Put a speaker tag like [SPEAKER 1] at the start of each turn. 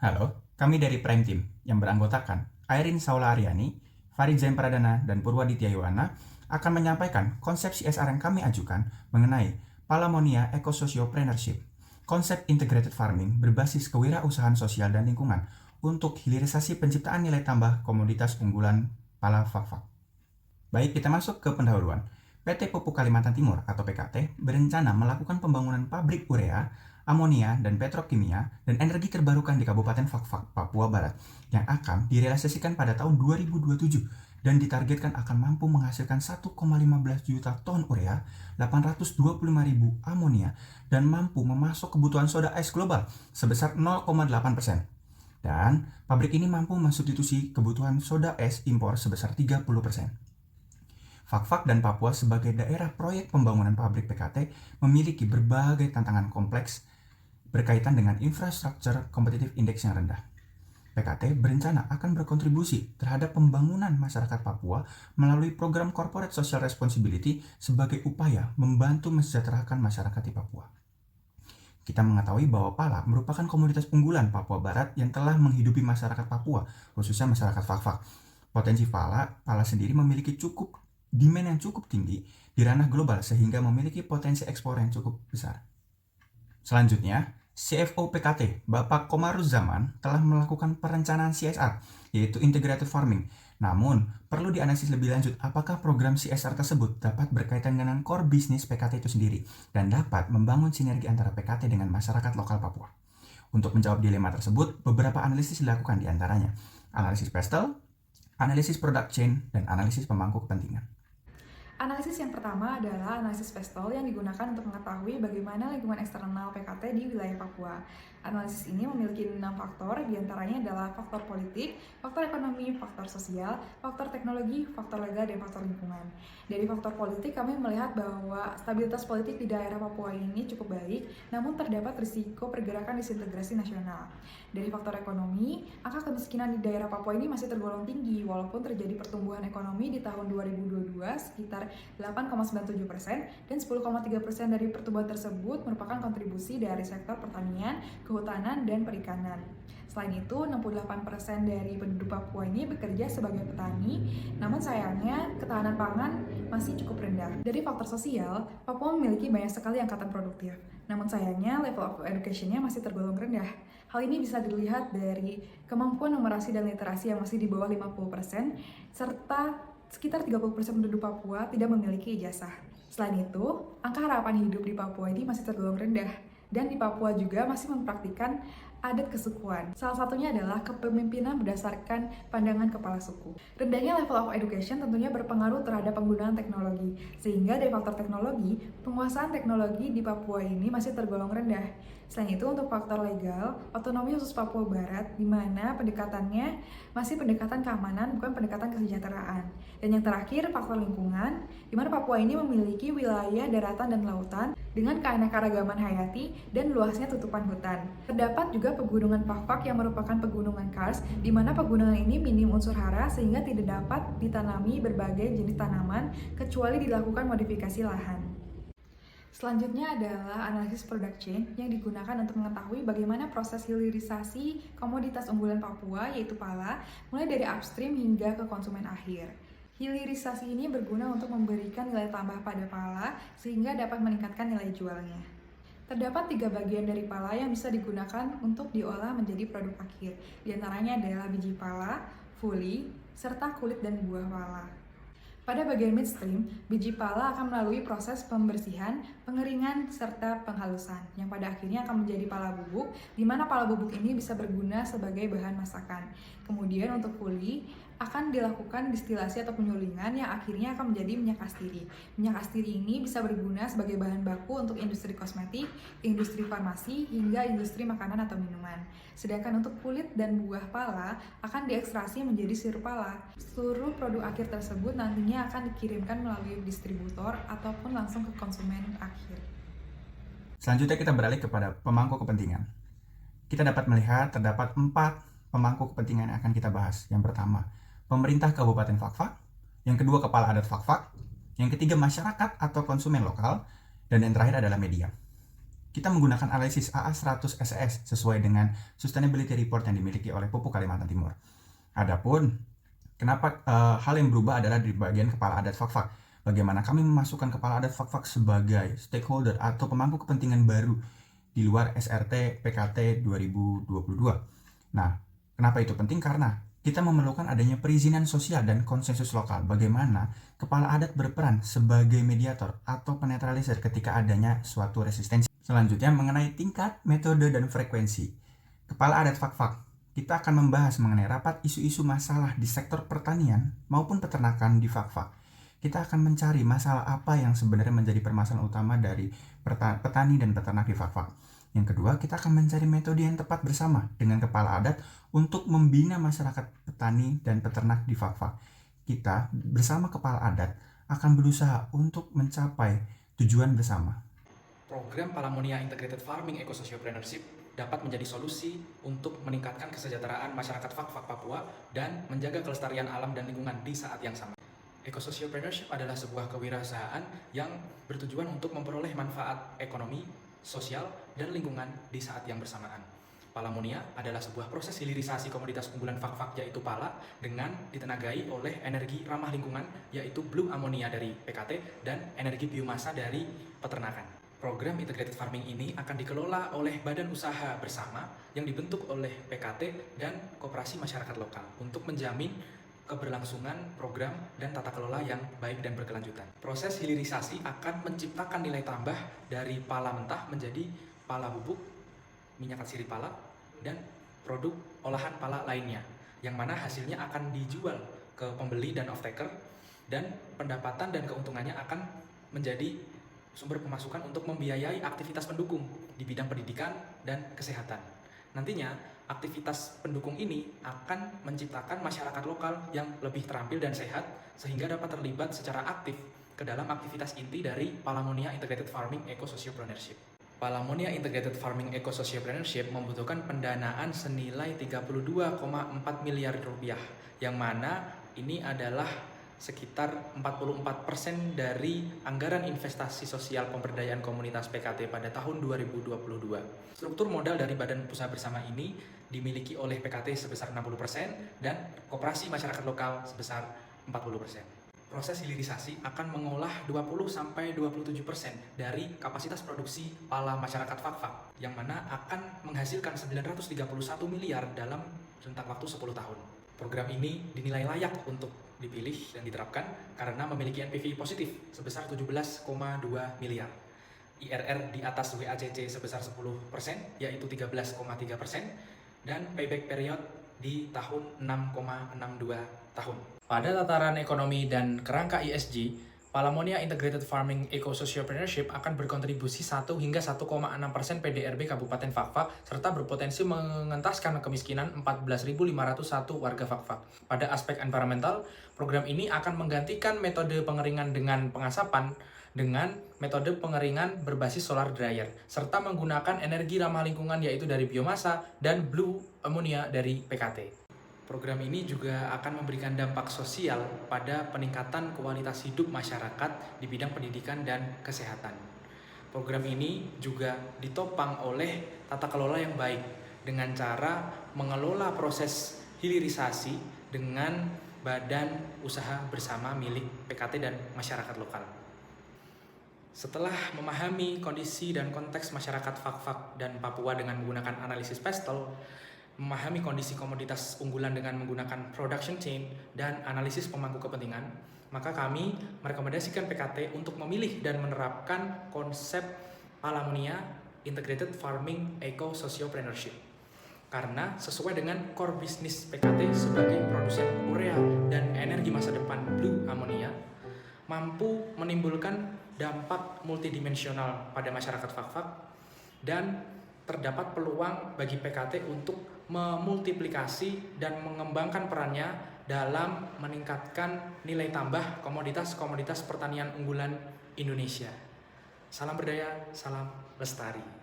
[SPEAKER 1] Halo, kami dari Prime Team yang beranggotakan Airin Saula Aryani, Farid Zain Pradana, dan Purwaditya Yohana akan menyampaikan konsep CSR yang kami ajukan mengenai Palamonia Eco-Sociopreneurship, konsep integrated farming berbasis kewirausahaan sosial dan lingkungan untuk hilirisasi penciptaan nilai tambah komoditas unggulan Pala Fakfak. Baik, kita masuk ke pendahuluan. PT Pupuk Kalimantan Timur atau PKT berencana melakukan pembangunan pabrik urea, amonia, dan petrokimia dan energi terbarukan di Kabupaten Fakfak, Papua Barat yang akan direalisasikan pada tahun 2027 dan ditargetkan akan mampu menghasilkan 1,15 juta ton urea, 825.000 amonia, dan mampu memasok kebutuhan soda es global sebesar 0,8%. Dan pabrik ini mampu mensubstitusi kebutuhan soda es impor sebesar 30%. Fakfak dan Papua sebagai daerah proyek pembangunan pabrik PKT memiliki berbagai tantangan kompleks berkaitan dengan infrastruktur kompetitif indeks yang rendah. PKT berencana akan berkontribusi terhadap pembangunan masyarakat Papua melalui program Corporate Social Responsibility sebagai upaya membantu mensejahterakan masyarakat di Papua. Kita mengetahui bahwa pala merupakan komoditas unggulan Papua Barat yang telah menghidupi masyarakat Papua, khususnya masyarakat Fakfak. Potensi pala sendiri memiliki demand yang cukup tinggi di ranah global sehingga memiliki potensi ekspor yang cukup besar. Selanjutnya, CFO PKT, Bapak Komaruzzaman, telah melakukan perencanaan CSR, yaitu Integrated Farming. Namun, perlu dianalisis lebih lanjut apakah program CSR tersebut dapat berkaitan dengan core bisnis PKT itu sendiri dan dapat membangun sinergi antara PKT dengan masyarakat lokal Papua. Untuk menjawab dilema tersebut, beberapa analisis dilakukan di antaranya analisis PESTEL, analisis product chain, dan analisis pemangku kepentingan.
[SPEAKER 2] Analisis yang pertama adalah analisis PESTEL yang digunakan untuk mengetahui bagaimana lingkungan eksternal PKT di wilayah Papua. Analisis ini memiliki 6 faktor, diantaranya adalah faktor politik, faktor ekonomi, faktor sosial, faktor teknologi, faktor legal, dan faktor lingkungan. Dari faktor politik, kami melihat bahwa stabilitas politik di daerah Papua ini cukup baik, namun terdapat risiko pergerakan disintegrasi nasional. Dari faktor ekonomi, angka kemiskinan di daerah Papua ini masih tergolong tinggi, walaupun terjadi pertumbuhan ekonomi di tahun 2022 sekitar 8,97% dan 10,3% dari pertumbuhan tersebut merupakan kontribusi dari sektor pertanian, kehutanan, dan perikanan. Selain itu, 68% dari penduduk Papua ini bekerja sebagai petani, namun sayangnya ketahanan pangan masih cukup rendah. Dari faktor sosial, Papua memiliki banyak sekali angkatan produktif, namun sayangnya level of education-nya masih tergolong rendah. Hal ini bisa dilihat dari kemampuan numerasi dan literasi yang masih di bawah 50%, serta sekitar 30% penduduk Papua tidak memiliki ijazah. Selain itu, angka harapan hidup di Papua ini masih tergolong rendah, dan di Papua juga masih mempraktikkan adat kesukuan. Salah satunya adalah kepemimpinan berdasarkan pandangan kepala suku. Rendahnya level of education tentunya berpengaruh terhadap penggunaan teknologi, sehingga dari faktor teknologi, penguasaan teknologi di Papua ini masih tergolong rendah. Selain itu, untuk faktor legal, otonomi khusus Papua Barat, di mana pendekatannya masih pendekatan keamanan, bukan pendekatan kesejahteraan. Dan yang terakhir, faktor lingkungan, di mana Papua ini memiliki wilayah daratan dan lautan dengan keanekaragaman hayati dan luasnya tutupan hutan. Terdapat juga pegunungan Fakfak yang merupakan pegunungan kars, di mana pegunungan ini minim unsur hara sehingga tidak dapat ditanami berbagai jenis tanaman kecuali dilakukan modifikasi lahan. Selanjutnya adalah analisis product chain yang digunakan untuk mengetahui bagaimana proses hilirisasi komoditas unggulan Papua, yaitu pala, mulai dari upstream hingga ke konsumen akhir. Hilirisasi ini berguna untuk memberikan nilai tambah pada pala sehingga dapat meningkatkan nilai jualnya. Terdapat 3 bagian dari pala yang bisa digunakan untuk diolah menjadi produk akhir. Di antaranya adalah biji pala, fuli, serta kulit dan buah pala. Pada bagian midstream, biji pala akan melalui proses pembersihan, pengeringan, serta penghalusan, yang pada akhirnya akan menjadi pala bubuk, di mana pala bubuk ini bisa berguna sebagai bahan masakan. Kemudian untuk fuli, akan dilakukan distilasi atau penyulingan yang akhirnya akan menjadi minyak astiri. Minyak astiri ini bisa berguna sebagai bahan baku untuk industri kosmetik, industri farmasi, hingga industri makanan atau minuman. Sedangkan untuk kulit dan buah pala akan diekstraksi menjadi sirup pala. Seluruh produk akhir tersebut nantinya akan dikirimkan melalui distributor ataupun langsung ke konsumen akhir.
[SPEAKER 1] Selanjutnya kita beralih kepada pemangku kepentingan. Kita dapat melihat terdapat 4 pemangku kepentingan yang akan kita bahas. Yang pertama, pemerintah Kabupaten Fakfak. Yang kedua, kepala adat Fakfak. Yang ketiga, masyarakat atau konsumen lokal. Dan yang terakhir adalah media. Kita menggunakan analisis AA100 SES sesuai dengan Sustainability Report yang dimiliki oleh Pupuk Kalimantan Timur. Adapun kenapa hal yang berubah adalah di bagian kepala adat Fak-Fak. Bagaimana kami memasukkan kepala adat Fak-Fak sebagai stakeholder atau pemangku kepentingan baru di luar SRT PKT 2022. Nah, kenapa itu penting? Karena kita memerlukan adanya perizinan sosial dan konsensus lokal. Bagaimana kepala adat berperan sebagai mediator atau penetralizer ketika adanya suatu resistensi. Selanjutnya mengenai tingkat, metode, dan frekuensi. Kepala adat Fak-Fak, kita akan membahas mengenai rapat isu-isu masalah di sektor pertanian maupun peternakan di Fak-Fak. Kita akan mencari masalah apa yang sebenarnya menjadi permasalahan utama dari petani dan peternak di Fak-Fak. Yang kedua, kita akan mencari metode yang tepat bersama dengan kepala adat untuk membina masyarakat petani dan peternak di Fak-Fak. Kita bersama kepala adat akan berusaha untuk mencapai tujuan bersama.
[SPEAKER 3] Program Palamonia Integrated Farming Eco-Sociopreneurship dapat menjadi solusi untuk meningkatkan kesejahteraan masyarakat Fak-Fak Papua dan menjaga kelestarian alam dan lingkungan di saat yang sama. Eco-Sociopreneurship adalah sebuah kewirausahaan yang bertujuan untuk memperoleh manfaat ekonomi, sosial, dan lingkungan di saat yang bersamaan. Palamonia adalah sebuah proses hilirisasi komoditas unggulan Fak-Fak yaitu pala dengan ditenagai oleh energi ramah lingkungan yaitu blue ammonia dari PKT dan energi biomasa dari peternakan. Program Integrated Farming ini akan dikelola oleh badan usaha bersama yang dibentuk oleh PKT dan koperasi masyarakat lokal untuk menjamin keberlangsungan program dan tata kelola yang baik dan berkelanjutan. Proses hilirisasi akan menciptakan nilai tambah dari pala mentah menjadi pala bubuk, minyak atsiri pala, dan produk olahan pala lainnya, yang mana hasilnya akan dijual ke pembeli dan off-taker, dan pendapatan dan keuntungannya akan menjadi sumber pemasukan untuk membiayai aktivitas pendukung di bidang pendidikan dan kesehatan. Nantinya, aktivitas pendukung ini akan menciptakan masyarakat lokal yang lebih terampil dan sehat sehingga dapat terlibat secara aktif ke dalam aktivitas inti dari Palamonia Integrated Farming Eco-Sociopreneurship. Palamonia Integrated Farming Eco-Sociopreneurship membutuhkan pendanaan senilai 32,4 miliar rupiah, yang mana ini adalah sekitar 44% dari anggaran investasi sosial pemberdayaan komunitas PKT pada tahun 2022. Struktur modal dari badan usaha bersama ini dimiliki oleh PKT sebesar 60% dan koperasi masyarakat lokal sebesar 40%. Proses hilirisasi akan mengolah 20-27% dari kapasitas produksi pala masyarakat Fak-Fak, yang mana akan menghasilkan 931 miliar dalam rentang waktu 10 tahun. Program ini dinilai layak untuk dipilih dan diterapkan karena memiliki NPV positif sebesar 17,2 miliar. IRR di atas WACC sebesar 10%, yaitu 13,3%, dan payback period di tahun 6,62 tahun. Pada tataran ekonomi dan kerangka ESG, Palamonia Integrated Farming Eco-Sociopreneurship akan berkontribusi 1 hingga 1,6% PDRB Kabupaten Fak-Fak serta berpotensi mengentaskan kemiskinan 14.501 warga Fak-Fak. Pada aspek environmental, program ini akan menggantikan metode pengeringan dengan pengasapan dengan metode pengeringan berbasis solar dryer serta menggunakan energi ramah lingkungan yaitu dari biomasa dan blue ammonia dari PKT. Program ini juga akan memberikan dampak sosial pada peningkatan kualitas hidup masyarakat di bidang pendidikan dan kesehatan. Program ini juga ditopang oleh tata kelola yang baik dengan cara mengelola proses hilirisasi dengan badan usaha bersama milik PKT dan masyarakat lokal. Setelah memahami kondisi dan konteks masyarakat Fak-Fak dan Papua dengan menggunakan analisis PESTEL, memahami kondisi komoditas unggulan dengan menggunakan production chain dan analisis pemangku kepentingan, maka kami merekomendasikan PKT untuk memilih dan menerapkan konsep Palamonia Integrated Farming Eco-Sociopreneurship karena sesuai dengan core business PKT sebagai produsen urea dan energi masa depan blue ammonia mampu menimbulkan dampak multidimensional pada masyarakat Fak-Fak dan terdapat peluang bagi PKT untuk memultiplikasi dan mengembangkan perannya dalam meningkatkan nilai tambah komoditas-komoditas pertanian unggulan Indonesia. Salam berdaya, salam lestari.